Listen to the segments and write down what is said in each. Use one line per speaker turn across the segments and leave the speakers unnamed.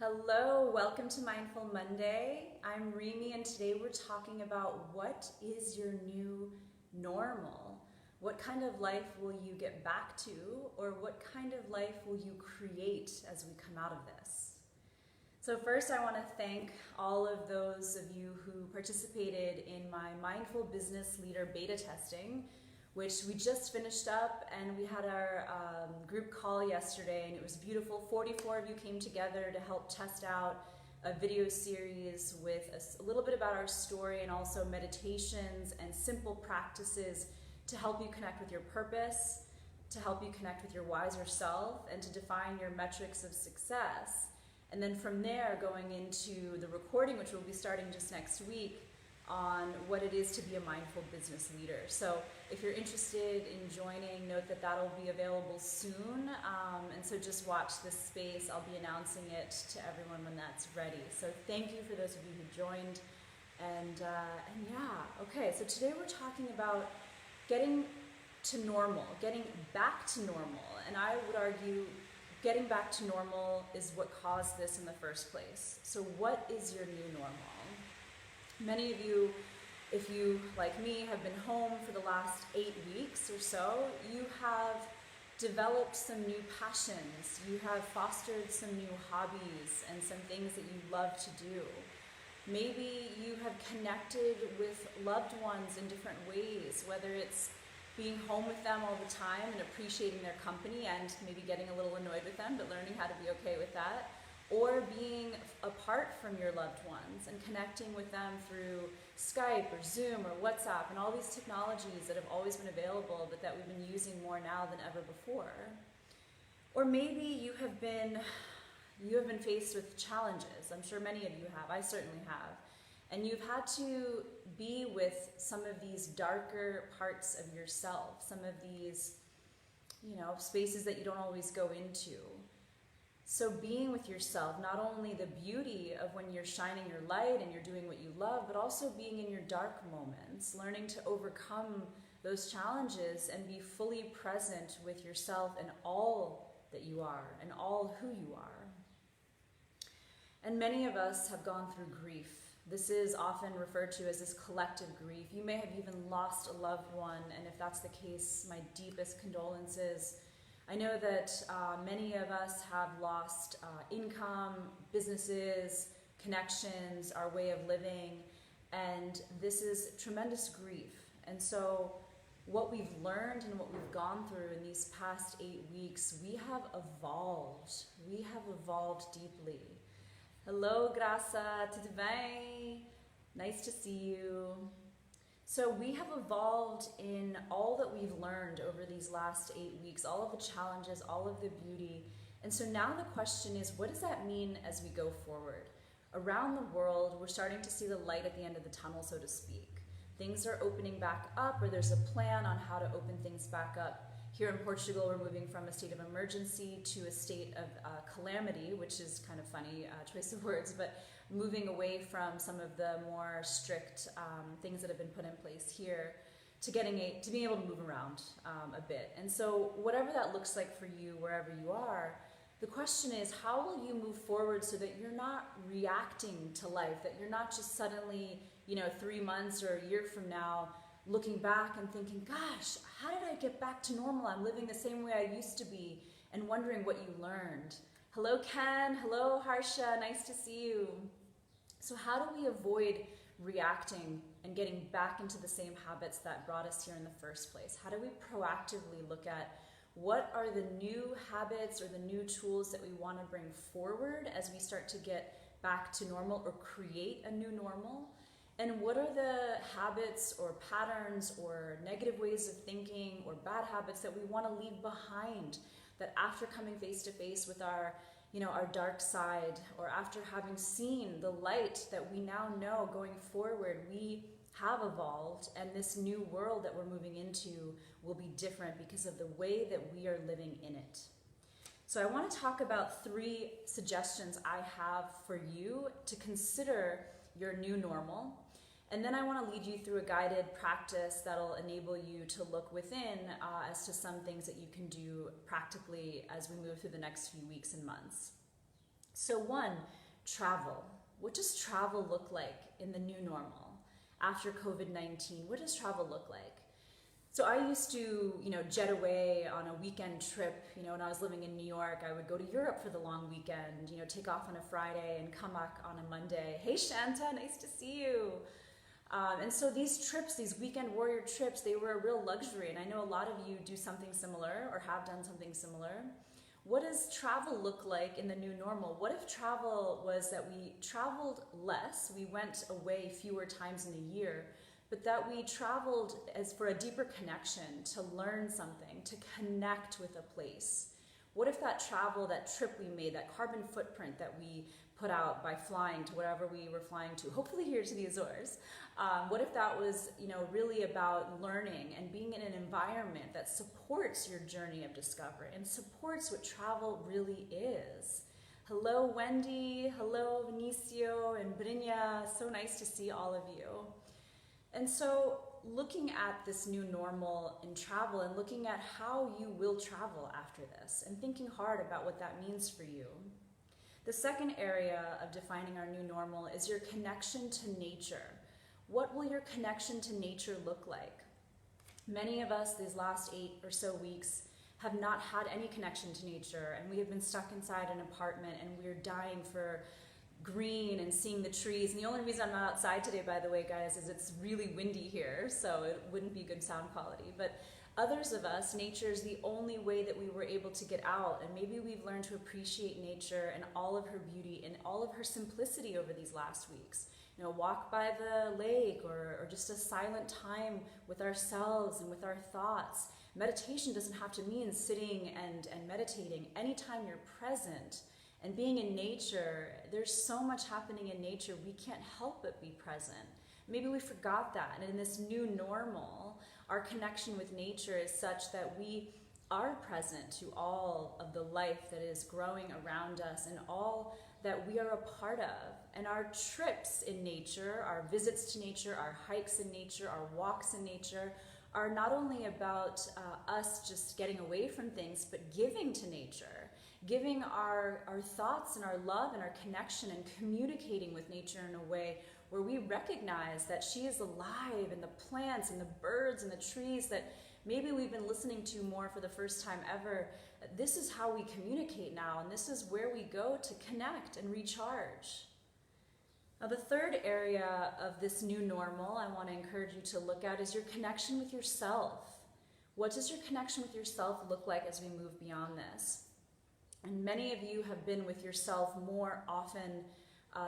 Hello, welcome to Mindful Monday. I'm Remy and today we're talking about what is your new normal? What kind of life will you get back to, or what kind of life will you create as we come out of this? So first I want to thank all of those of you who participated in my Mindful Business Leader beta testing, which we just finished up, and we had our group call yesterday, and it was beautiful. 44 of you came together to help test out a video series with a little bit about our story and also meditations and simple practices to help you connect with your purpose, to help you connect with your wiser self, and to define your metrics of success. And then from there, going into the recording, which will be starting just next week, on what it is to be a mindful business leader. So if you're interested in joining, note that that'll be available soon. And so just watch this space. I'll be announcing it to everyone when that's ready. So thank you for those of you who joined. And yeah, okay, so today we're talking about getting to normal, getting back to normal. And I would argue getting back to normal is what caused this in the first place. So what is your new normal? Many of you, if you, like me, have been home for the last 8 weeks or so, you have developed some new passions, you have fostered some new hobbies and some things that you love to do. Maybe you have connected with loved ones in different ways, whether it's being home with them all the time and appreciating their company and maybe getting a little annoyed with them, but learning how to be okay with that. Or being apart from your loved ones and connecting with them through Skype or Zoom or WhatsApp and all these technologies that have always been available but that we've been using more now than ever before. Or maybe you have been faced with challenges. I'm sure many of you have. I certainly have. And you've had to be with some of these darker parts of yourself, some of these, spaces that you don't always go into. So being with yourself, not only the beauty of when you're shining your light and you're doing what you love, but also being in your dark moments, learning to overcome those challenges and be fully present with yourself and all that you are and all who you are. And many of us have gone through grief. This is often referred to as this collective grief. You may have even lost a loved one, and if that's the case, my deepest condolences. I know that many of us have lost income, businesses, connections, our way of living, and this is tremendous grief. And so what we've learned and what we've gone through in these past 8 weeks, we have evolved. We have evolved deeply. Hello, Graça, tudo bem? Nice to see you. So we have evolved in all that we've learned over these last 8 weeks, all of the challenges, all of the beauty. And so now the question is, what does that mean as we go forward? Around the world, we're starting to see the light at the end of the tunnel, so to speak. Things are opening back up, or there's a plan on how to open things back up. Here in Portugal, we're moving from a state of emergency to a state of calamity, which is kind of funny choice of words, but moving away from some of the more strict things that have been put in place here to being able to move around a bit. And so whatever that looks like for you, wherever you are, the question is, how will you move forward so that you're not reacting to life, that you're not just suddenly, 3 months or a year from now, looking back and thinking, gosh, how did I get back to normal? I'm living the same way I used to be, and wondering what you learned. Hello, Ken. Hello, Harsha. Nice to see you. So how do we avoid reacting and getting back into the same habits that brought us here in the first place? How do we proactively look at what are the new habits or the new tools that we want to bring forward as we start to get back to normal or create a new normal? And what are the habits or patterns or negative ways of thinking or bad habits that we want to leave behind, that after coming face to face with our dark side, or after having seen the light that we now know going forward, we have evolved, and this new world that we're moving into will be different because of the way that we are living in it. So I want to talk about 3 suggestions I have for you to consider your new normal. And then I want to lead you through a guided practice that'll enable you to look within as to some things that you can do practically as we move through the next few weeks and months. So one, travel. What does travel look like in the new normal after COVID-19? What does travel look like? So I used to, jet away on a weekend trip. When I was living in New York, I would go to Europe for the long weekend, take off on a Friday and come back on a Monday. Hey Shanta, nice to see you. And so these trips, these weekend warrior trips, they were a real luxury. And I know a lot of you do something similar or have done something similar. What does travel look like in the new normal? What if travel was that we traveled less, we went away fewer times in a year, but that we traveled as for a deeper connection, to learn something, to connect with a place? What if that travel, that trip we made, that carbon footprint that we put out by flying to whatever we were flying to, hopefully here to the Azores, what if that was, really about learning and being in an environment that supports your journey of discovery and supports what travel really is? Hello, Wendy. Hello, Vinicio and Brynja. So nice to see all of you. And so looking at this new normal in travel and looking at how you will travel after this and thinking hard about what that means for you. The second area of defining our new normal is your connection to nature. What will your connection to nature look like? Many of us these last 8 or so weeks have not had any connection to nature, and we have been stuck inside an apartment and we're dying for green and seeing the trees. And the only reason I'm not outside today, by the way, guys, is it's really windy here, so it wouldn't be good sound quality. But others of us, nature is the only way that we were able to get out, and maybe we've learned to appreciate nature and all of her beauty and all of her simplicity over these last weeks. Walk by the lake or just a silent time with ourselves and with our thoughts. Meditation doesn't have to mean sitting and meditating. Anytime you're present and being in nature, there's so much happening in nature, we can't help but be present. Maybe we forgot that, and in this new normal, our connection with nature is such that we are present to all of the life that is growing around us and all that we are a part of. And our trips in nature, our visits to nature, our hikes in nature, our walks in nature, are not only about us just getting away from things, but giving to nature, giving our thoughts and our love and our connection and communicating with nature in a way where we recognize that she is alive, and the plants and the birds and the trees that maybe we've been listening to more for the first time ever. This is how we communicate now, and this is where we go to connect and recharge. Now, the third area of this new normal I want to encourage you to look at is your connection with yourself. What does your connection with yourself look like as we move beyond this? And many of you have been with yourself more often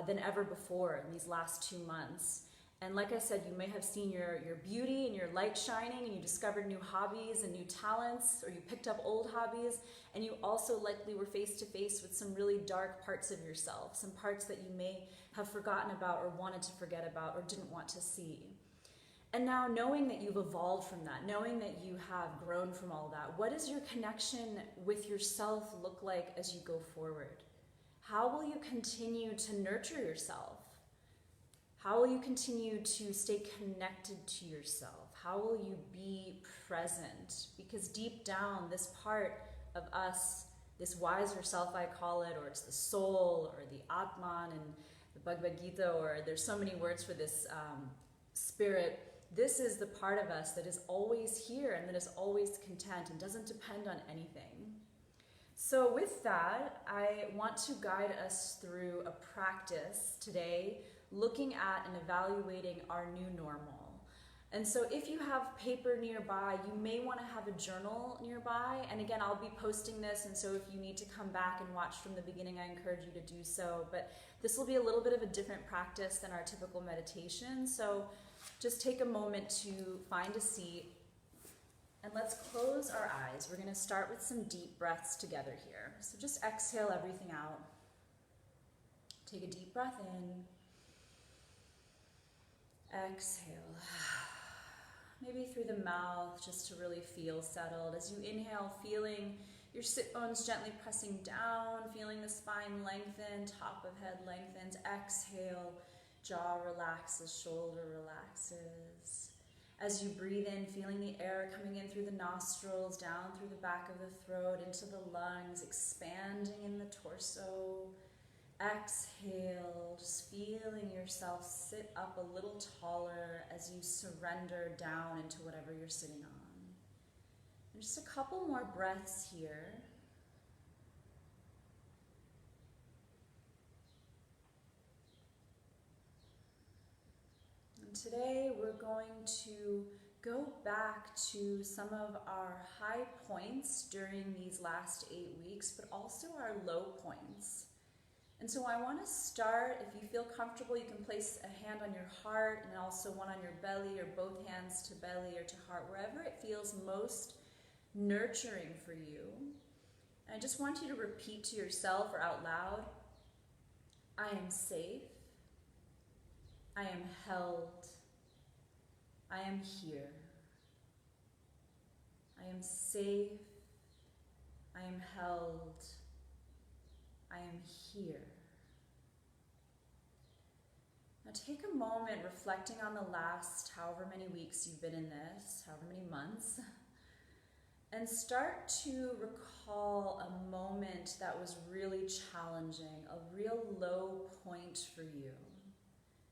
than ever before in these last 2 months. And like I said, you may have seen your beauty and your light shining, and you discovered new hobbies and new talents, or you picked up old hobbies, and you also likely were face to face with some really dark parts of yourself, some parts that you may have forgotten about or wanted to forget about or didn't want to see. And now, knowing that you've evolved from that, knowing that you have grown from all that, what does your connection with yourself look like as you go forward? How will you continue to nurture yourself? How will you continue to stay connected to yourself? How will you be present? Because deep down, this part of us, this wiser self I call it, or it's the soul, or the Atman and the Bhagavad Gita, or there's so many words for this spirit. This is the part of us that is always here and that is always content and doesn't depend on anything. So with that, I want to guide us through a practice today, looking at and evaluating our new normal. And so if you have paper nearby, you may want to have a journal nearby. And again, I'll be posting this, and so if you need to come back and watch from the beginning, I encourage you to do so. But this will be a little bit of a different practice than our typical meditation. So just take a moment to find a seat, and let's close our eyes. We're going to start with some deep breaths together here. So just exhale everything out. Take a deep breath in. Exhale. Maybe through the mouth, just to really feel settled. As you inhale, feeling your sit bones gently pressing down, feeling the spine lengthen, top of head lengthens. Exhale, jaw relaxes, shoulder relaxes. As you breathe in, feeling the air coming in through the nostrils, down through the back of the throat, into the lungs, expanding in the torso. Exhale, just feeling yourself sit up a little taller as you surrender down into whatever you're sitting on. And just a couple more breaths here. And today we're going to go back to some of our high points during these last 8 weeks, but also our low points. And so I want to start, if you feel comfortable, you can place a hand on your heart and also one on your belly, or both hands to belly or to heart, wherever it feels most nurturing for you. And I just want you to repeat to yourself or out loud, I am safe, I am held, I am here. I am safe, I am held, I am here. Now take a moment reflecting on the last however many weeks you've been in this, however many months, and start to recall a moment that was really challenging, a real low point for you.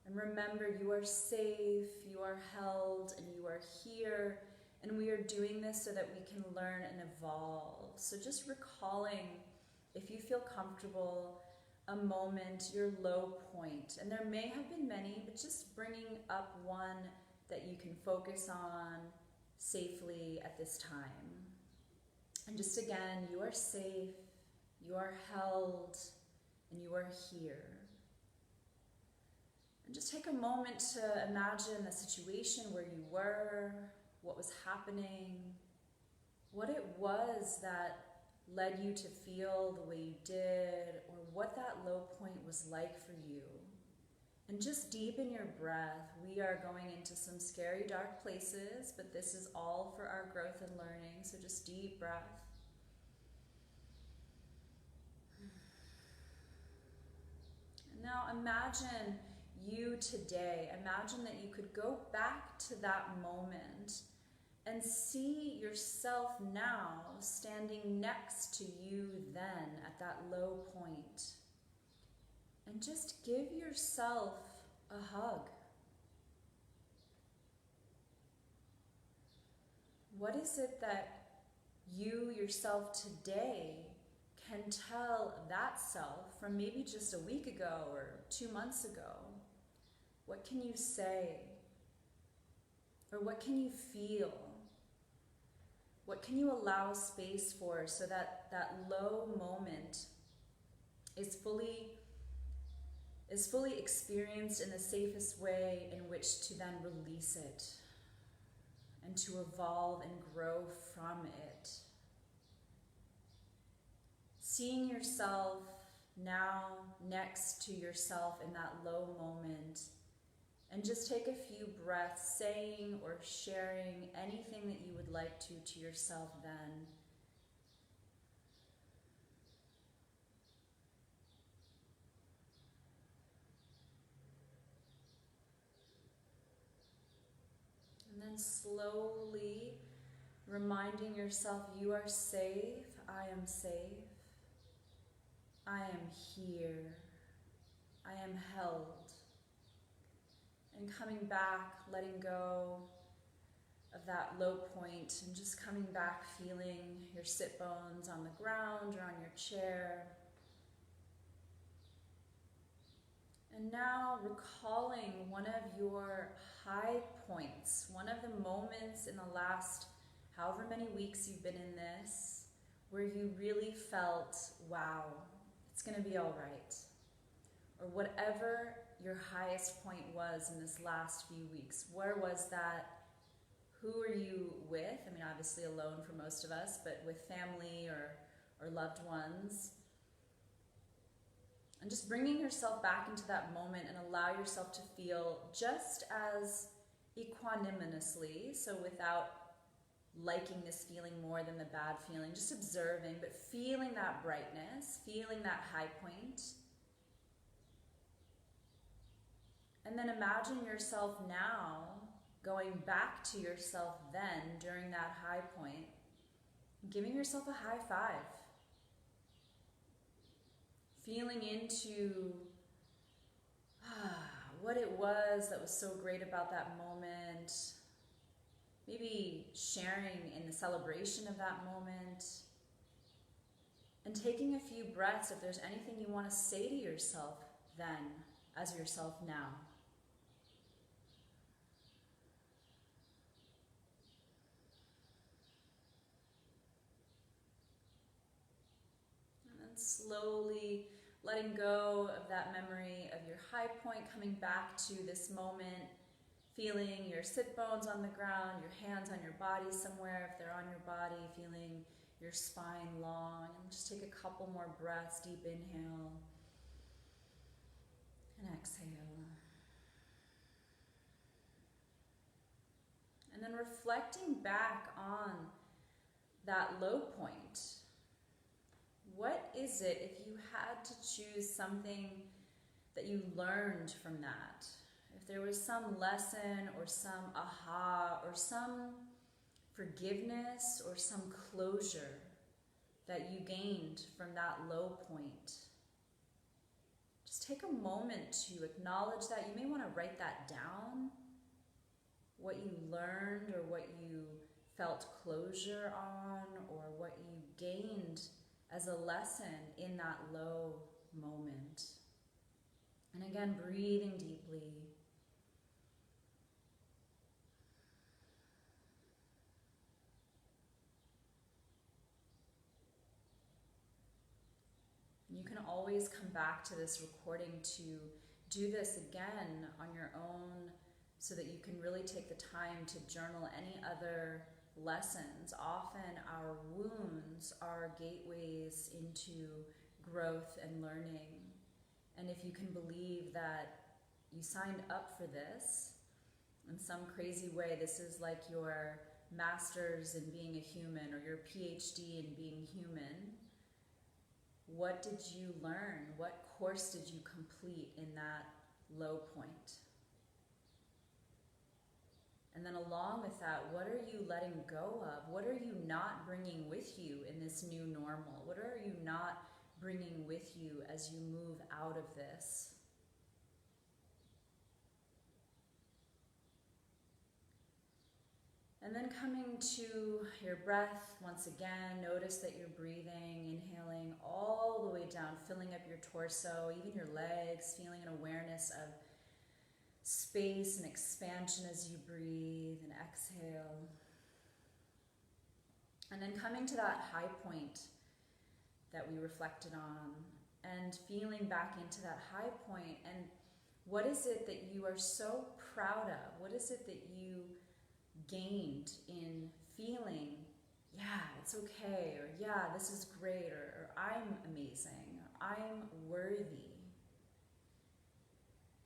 And remember, you are safe, you are held, and you are here, and we are doing this so that we can learn and evolve. So just recalling, if you feel comfortable, a moment, your low point. And there may have been many, but just bringing up one that you can focus on safely at this time. And just again, you are safe, you are held, and you are here. And just take a moment to imagine the situation where you were, what was happening, what it was that led you to feel the way you did, or what that low point was like for you. And just deepen your breath. We are going into some scary, dark places, but this is all for our growth and learning, so just deep breath. And now imagine you today. Imagine that you could go back to that moment and see yourself now standing next to you then at that low point. And just give yourself a hug. What is it that you yourself today can tell that self from maybe just a week ago or 2 months ago? What can you say? Or what can you feel? What can you allow space for so that that low moment is fully experienced in the safest way in which to then release it and to evolve and grow from it? Seeing yourself now next to yourself in that low moment, and just take a few breaths saying or sharing anything that you would like to yourself then. And then slowly reminding yourself, you are safe, I am safe, I am here, I am held. And coming back, letting go of that low point, and just coming back feeling your sit bones on the ground or on your chair. And now recalling one of your high points, one of the moments in the last however many weeks you've been in this, where you really felt, wow, it's gonna be all right. Or whatever your highest point was in this last few weeks. Where was that? Who are you with? I mean, obviously alone for most of us, but with family or loved ones. And just bringing yourself back into that moment and allow yourself to feel just as equanimously, so without liking this feeling more than the bad feeling, just observing, but feeling that brightness, feeling that high point. And then imagine yourself now going back to yourself then during that high point, giving yourself a high five. feeling into what it was that was so great about that moment. Maybe sharing in the celebration of that moment. And taking a few breaths if there's anything you want to say to yourself then, as yourself now. And then slowly letting go of that memory of your high point, coming back to this moment, feeling your sit bones on the ground, your hands on your body somewhere if they're on your body, feeling your spine long, and just take a couple more breaths, deep inhale and exhale. And then reflecting back on that low point. What is it, if you had to choose something that you learned from that? If there was some lesson or some aha or some forgiveness or some closure that you gained from that low point, just take a moment to acknowledge that. You may want to write that down, what you learned or what you felt closure on or what you gained as a lesson in that low moment. And again, breathing deeply. You can always come back to this recording to do this again on your own so that you can really take the time to journal any other lessons. Often our wounds are gateways into growth and learning. And if you can believe that you signed up for this in some crazy way, this is like your master's in being a human or your PhD in being human. What did you learn? What course did you complete in that low point? And then along with that, what are you letting go of? What are you not bringing with you in this new normal? What are you not bringing with you as you move out of this? And then coming to your breath, once again, notice that you're breathing, inhaling all the way down, filling up your torso, even your legs, feeling an awareness of space and expansion as you breathe and exhale. And then coming to that high point that we reflected on and feeling back into that high point, and what is it that you are so proud of? What is it that you gained in feeling, yeah, it's okay, or yeah, this is great, or I'm amazing, or I'm worthy?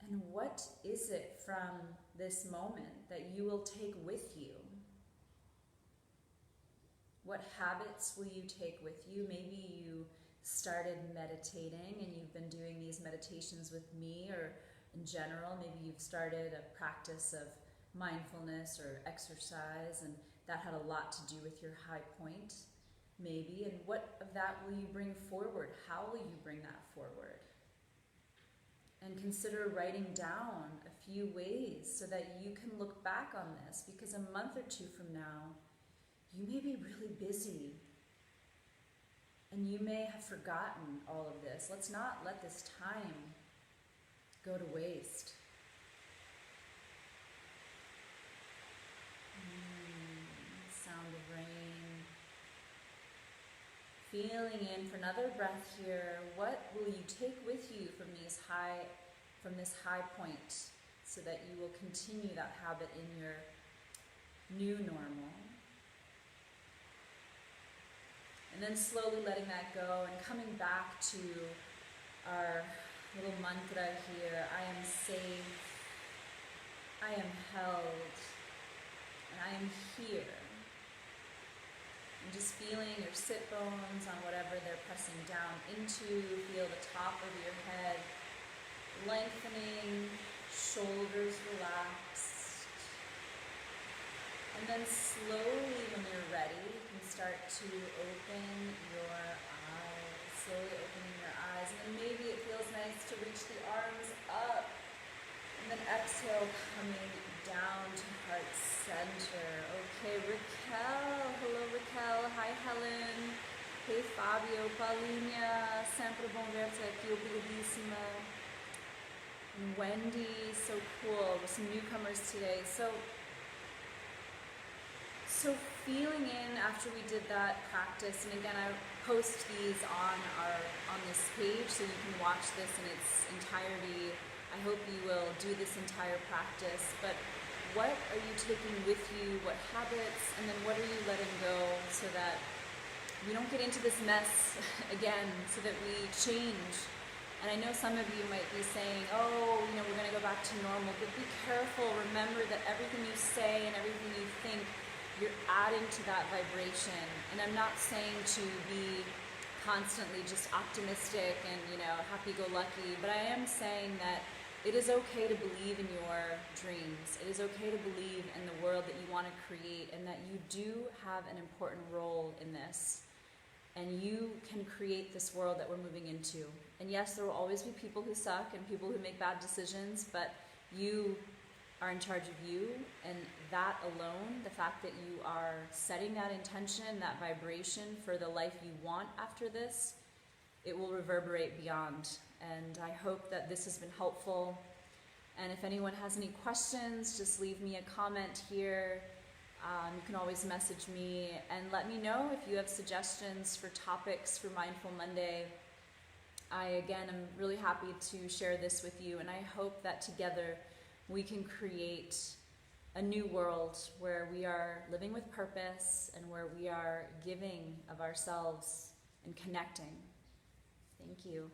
And what is it from this moment that you will take with you? What habits will you take with you? Maybe you started meditating and you've been doing these meditations with me, or in general, maybe you've started a practice of mindfulness or exercise, and that had a lot to do with your high point, maybe. And what of that will you bring forward? How will you bring that forward? And consider writing down a few ways so that you can look back on this, because a month or two from now, you may be really busy and you may have forgotten all of this. Let's not let this time go to waste. Sound of rain. Feeling in for another breath here. What will you take with you from this high point, so that you will continue that habit in your new normal? And then slowly letting that go and coming back to our little mantra here. I am safe. I am held. And I am here. And just feeling your sit bones on whatever they're pressing down into. Feel the top of your head lengthening, shoulders relaxed. And then slowly, when you're ready, you can start to open your eyes. slowly opening your eyes. And then maybe it feels nice to reach the arms up. And then exhale, coming down to heart center. Okay, Raquel. Hello, Raquel. Hi, Helen. Hey, Fabio. Paulinha. Sempre bom verte aqui. Obrigadíssima. And Wendy. So cool. With some newcomers today. So feeling in after we did that practice, and again, I post these on this page so you can watch this in its entirety. I hope you will do this entire practice, but what are you taking with you? What habits? And then what are you letting go so that we don't get into this mess again, so that we change? And I know some of you might be saying, oh, we're going to go back to normal, but be careful. Remember that everything you say and everything you think, you're adding to that vibration. And I'm not saying to be constantly just optimistic and, happy-go-lucky, but I am saying that it is okay to believe in your dreams. It is okay to believe in the world that you want to create, and that you do have an important role in this. And you can create this world that we're moving into. And yes, there will always be people who suck and people who make bad decisions, but you are in charge of you, and that alone, the fact that you are setting that intention, that vibration for the life you want after this, it will reverberate beyond. And I hope that this has been helpful. And if anyone has any questions, just leave me a comment here. You can always message me and let me know if you have suggestions for topics for Mindful Monday. I, again, am really happy to share this with you, and I hope that together we can create a new world where we are living with purpose and where we are giving of ourselves and connecting. Thank you.